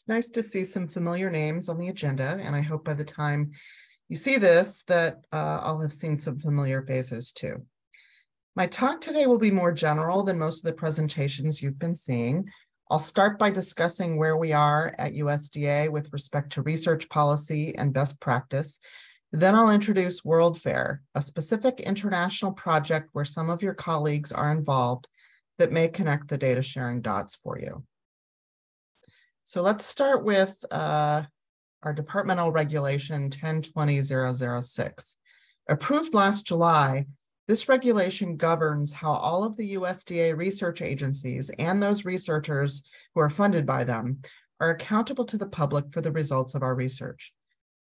It's nice to see some familiar names on the agenda, and I hope by the time you see this that I'll have seen some familiar faces too. My talk today will be more general than most of the presentations you've been seeing. I'll start by discussing where we are at USDA with respect to research policy and best practice. Then I'll introduce WorldFair, a specific international project where some of your colleagues are involved that may connect the data sharing dots for you. So let's start with our departmental regulation 1020-006. Approved last July, this regulation governs how all of the USDA research agencies and those researchers who are funded by them are accountable to the public for the results of our research.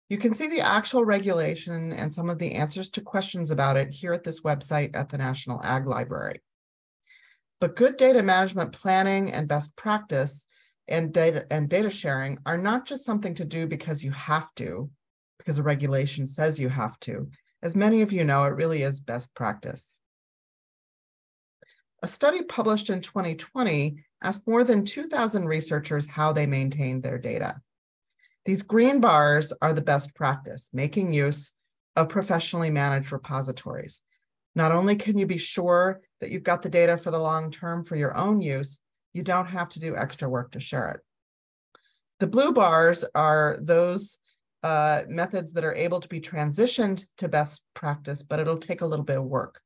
You can see the actual regulation and some of the answers to questions about it here at this website at the National Ag Library. But good data management planning and best practice and data sharing are not just something to do because you have to, because a regulation says you have to. As many of you know, it really is best practice. A study published in 2020 asked more than 2,000 researchers how they maintained their data. These green bars are the best practice, making use of professionally managed repositories. Not only can you be sure that you've got the data for the long term for your own use, you don't have to do extra work to share it. The blue bars are those methods that are able to be transitioned to best practice, but it'll take a little bit of work.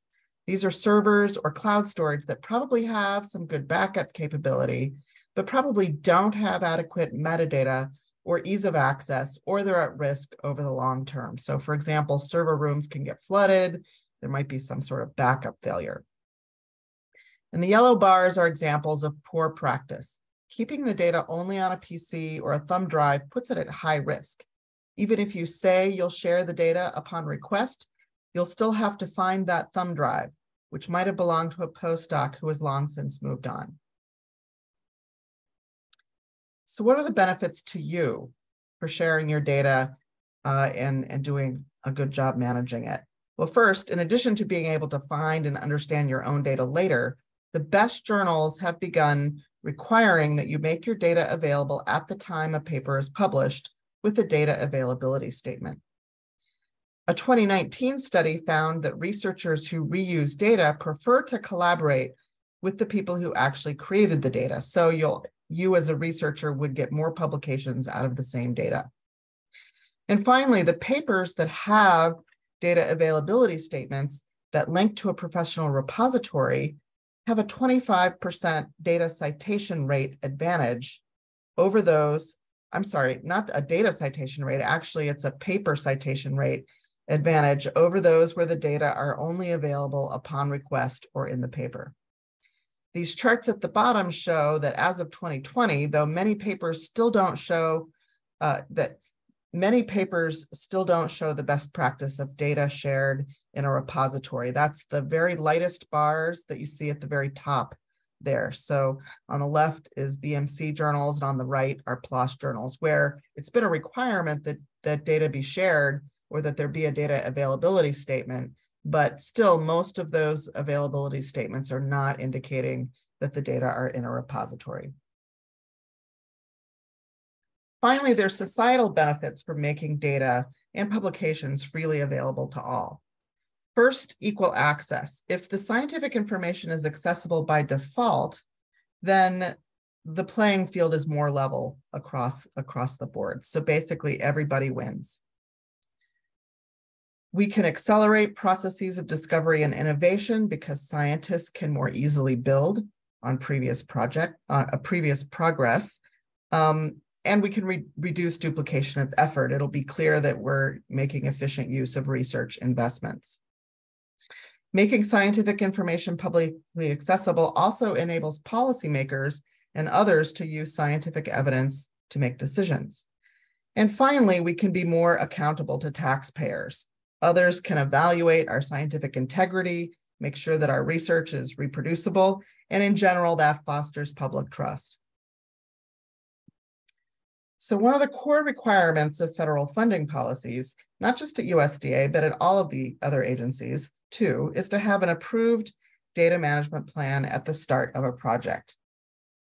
These are servers or cloud storage that probably have some good backup capability, but probably don't have adequate metadata or ease of access, or they're at risk over the long term. So for example, server rooms can get flooded. There might be some sort of backup failure. And the yellow bars are examples of poor practice. Keeping the data only on a PC or a thumb drive puts it at high risk. Even if you say you'll share the data upon request, you'll still have to find that thumb drive, which might have belonged to a postdoc who has long since moved on. So what are the benefits to you for sharing your data and doing a good job managing it? Well, first, in addition to being able to find and understand your own data later, the best journals have begun requiring that you make your data available at the time a paper is published with a data availability statement. A 2019 study found that researchers who reuse data prefer to collaborate with the people who actually created the data. So you as a researcher would get more publications out of the same data. And finally, the papers that have data availability statements that link to a professional repository have a 25% data citation rate advantage over those, I'm sorry, not a data citation rate, actually it's a paper citation rate advantage over those where the data are only available upon request or in the paper. These charts at the bottom show that as of 2020, though many papers still don't show the best practice of data shared in a repository. That's the very lightest bars that you see at the very top there. So on the left is BMC journals, and on the right are PLOS journals, where it's been a requirement that data be shared or that there be a data availability statement, but still most of those availability statements are not indicating that the data are in a repository. Finally, there's societal benefits for making data and publications freely available to all. First, equal access. If the scientific information is accessible by default, then the playing field is more level across the board. So basically, everybody wins. We can accelerate processes of discovery and innovation because scientists can more easily build on previous progress. And we can reduce duplication of effort. It'll be clear that we're making efficient use of research investments. Making scientific information publicly accessible also enables policymakers and others to use scientific evidence to make decisions. And finally, we can be more accountable to taxpayers. Others can evaluate our scientific integrity, make sure that our research is reproducible, and in general, that fosters public trust. So one of the core requirements of federal funding policies, not just at USDA, but at all of the other agencies too, is to have an approved data management plan at the start of a project.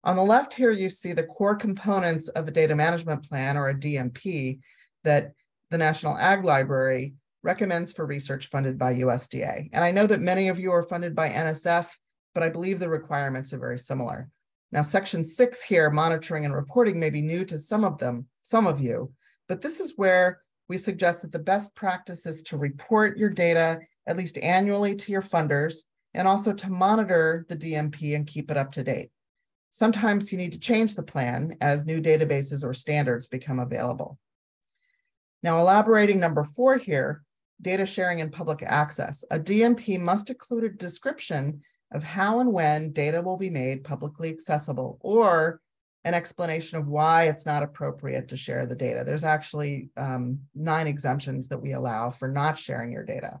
On the left here, you see the core components of a data management plan, or a DMP, that the National Ag Library recommends for research funded by USDA. And I know that many of you are funded by NSF, but I believe the requirements are very similar. Now, Section 6 here, monitoring and reporting, may be new to some of you, but this is where we suggest that the best practice is to report your data at least annually to your funders, and also to monitor the DMP and keep it up to date. Sometimes you need to change the plan as new databases or standards become available. Now, elaborating number 4 here, data sharing and public access. A DMP must include a description of how and when data will be made publicly accessible, or an explanation of why it's not appropriate to share the data. There's actually 9 exemptions that we allow for not sharing your data.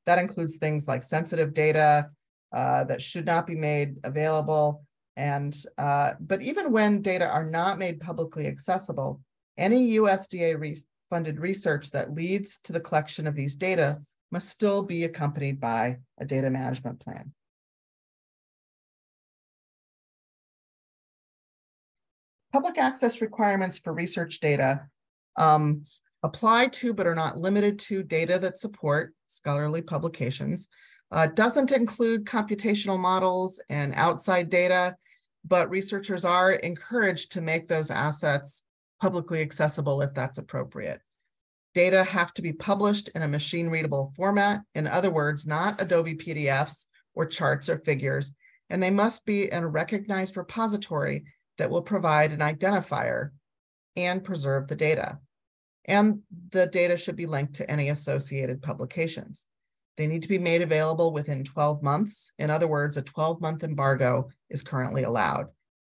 That includes things like sensitive data that should not be made available. But even when data are not made publicly accessible, any USDA funded research that leads to the collection of these data must still be accompanied by a data management plan. Public access requirements for research data apply to, but are not limited to, data that support scholarly publications. Doesn't include computational models and outside data, but researchers are encouraged to make those assets publicly accessible if that's appropriate. Data have to be published in a machine-readable format. In other words, not Adobe PDFs or charts or figures, and they must be in a recognized repository that will provide an identifier and preserve the data. And the data should be linked to any associated publications. They need to be made available within 12 months. In other words, a 12-month embargo is currently allowed.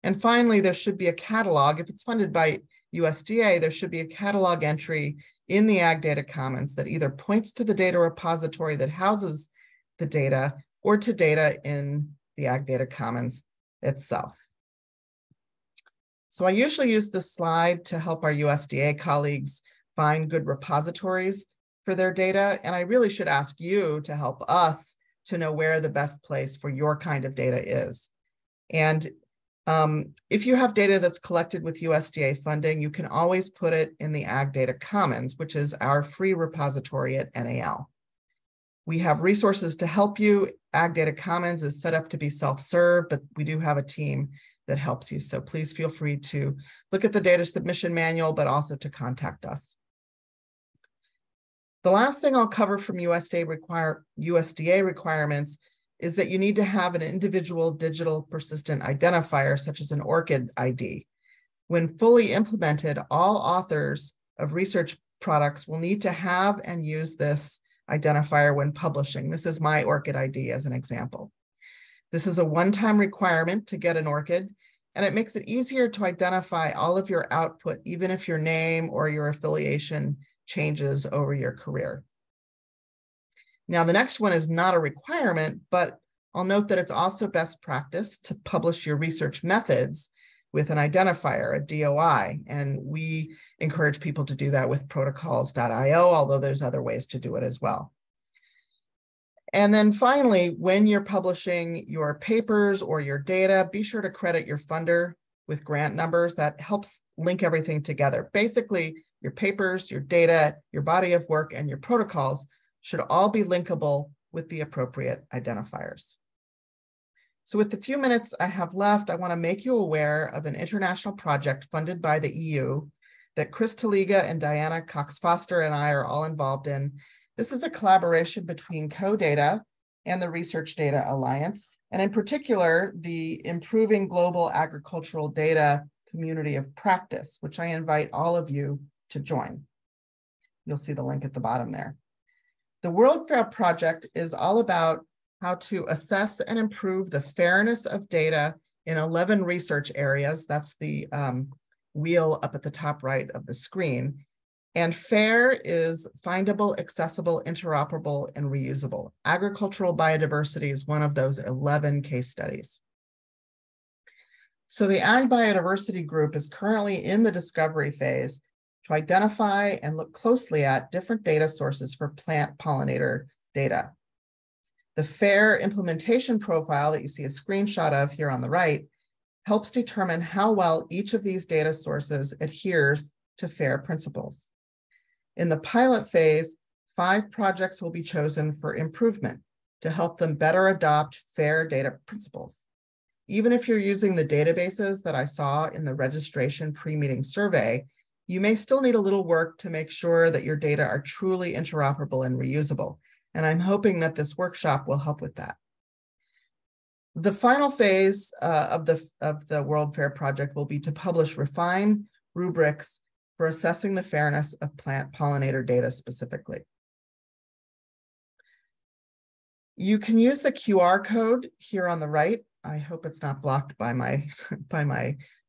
And finally, there should be a catalog. If it's funded by USDA, there should be a catalog entry in the Ag Data Commons that either points to the data repository that houses the data, or to data in the Ag Data Commons itself. So I usually use this slide to help our USDA colleagues find good repositories for their data. And I really should ask you to help us to know where the best place for your kind of data is. And if you have data that's collected with USDA funding, you can always put it in the Ag Data Commons, which is our free repository at NAL. We have resources to help you. Ag Data Commons is set up to be self-serve, but we do have a team that helps you. So please feel free to look at the data submission manual, but also to contact us. The last thing I'll cover from USDA requirements is that you need to have an individual digital persistent identifier, such as an ORCID ID. When fully implemented, all authors of research products will need to have and use this identifier when publishing. This is my ORCID ID as an example. This is a one-time requirement to get an ORCID, and it makes it easier to identify all of your output, even if your name or your affiliation changes over your career. Now, the next one is not a requirement, but I'll note that it's also best practice to publish your research methods with an identifier, a DOI, and we encourage people to do that with protocols.io, although there's other ways to do it as well. And then finally, when you're publishing your papers or your data, be sure to credit your funder with grant numbers. That helps link everything together. Basically, your papers, your data, your body of work, and your protocols should all be linkable with the appropriate identifiers. So with the few minutes I have left, I want to make you aware of an international project funded by the EU that Chris Taliga and Diana Cox-Foster and I are all involved in. This is a collaboration between CoData and the Research Data Alliance, and in particular, the Improving Global Agricultural Data Community of Practice, which I invite all of you to join. You'll see the link at the bottom there. The World Fair Project is all about how to assess and improve the fairness of data in 11 research areas. That's the wheel up at the top right of the screen. And FAIR is findable, accessible, interoperable, and reusable. Agricultural biodiversity is one of those 11 case studies. So the Ag Biodiversity Group is currently in the discovery phase to identify and look closely at different data sources for plant pollinator data. The FAIR implementation profile that you see a screenshot of here on the right helps determine how well each of these data sources adheres to FAIR principles. In the pilot phase, 5 projects will be chosen for improvement to help them better adopt FAIR data principles. Even if you're using the databases that I saw in the registration pre-meeting survey, you may still need a little work to make sure that your data are truly interoperable and reusable. And I'm hoping that this workshop will help with that. The final phase of the World Fair project will be to publish refined rubrics for assessing the fairness of plant pollinator data specifically. You can use the QR code here on the right. I hope it's not blocked by my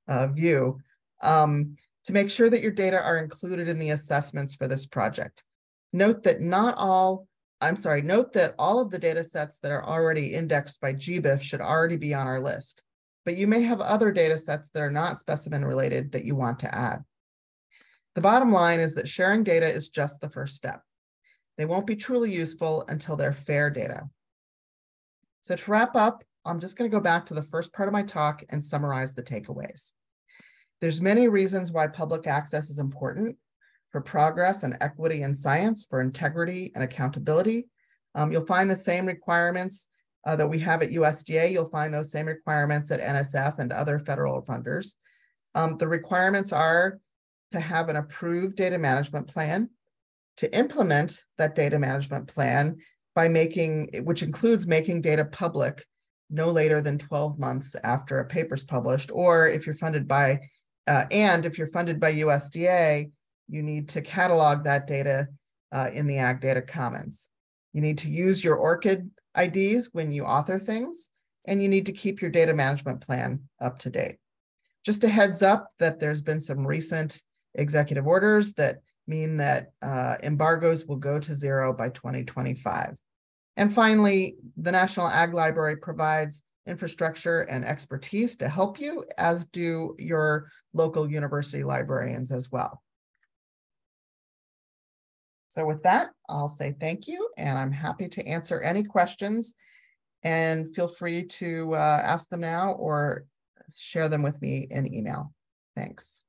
view to make sure that your data are included in the assessments for this project. Note that all of the data sets that are already indexed by GBIF should already be on our list, but you may have other data sets that are not specimen related that you want to add. The bottom line is that sharing data is just the first step. They won't be truly useful until they're FAIR data. So to wrap up, I'm just going to go back to the first part of my talk and summarize the takeaways. There's many reasons why public access is important: for progress and equity in science, for integrity and accountability. You'll find the same requirements that we have at USDA. You'll find those same requirements at NSF and other federal funders. The requirements are to have an approved data management plan, to implement that data management plan which includes making data public no later than 12 months after a paper's published, or if you're funded by USDA, you need to catalog that data in the Ag Data Commons. You need to use your ORCID IDs when you author things, and you need to keep your data management plan up to date. Just a heads up that there's been some recent executive orders that mean that embargoes will go to 0 by 2025. And finally, the National Ag Library provides infrastructure and expertise to help you, as do your local university librarians as well. So with that, I'll say thank you, and I'm happy to answer any questions, and feel free to ask them now or share them with me in email. Thanks.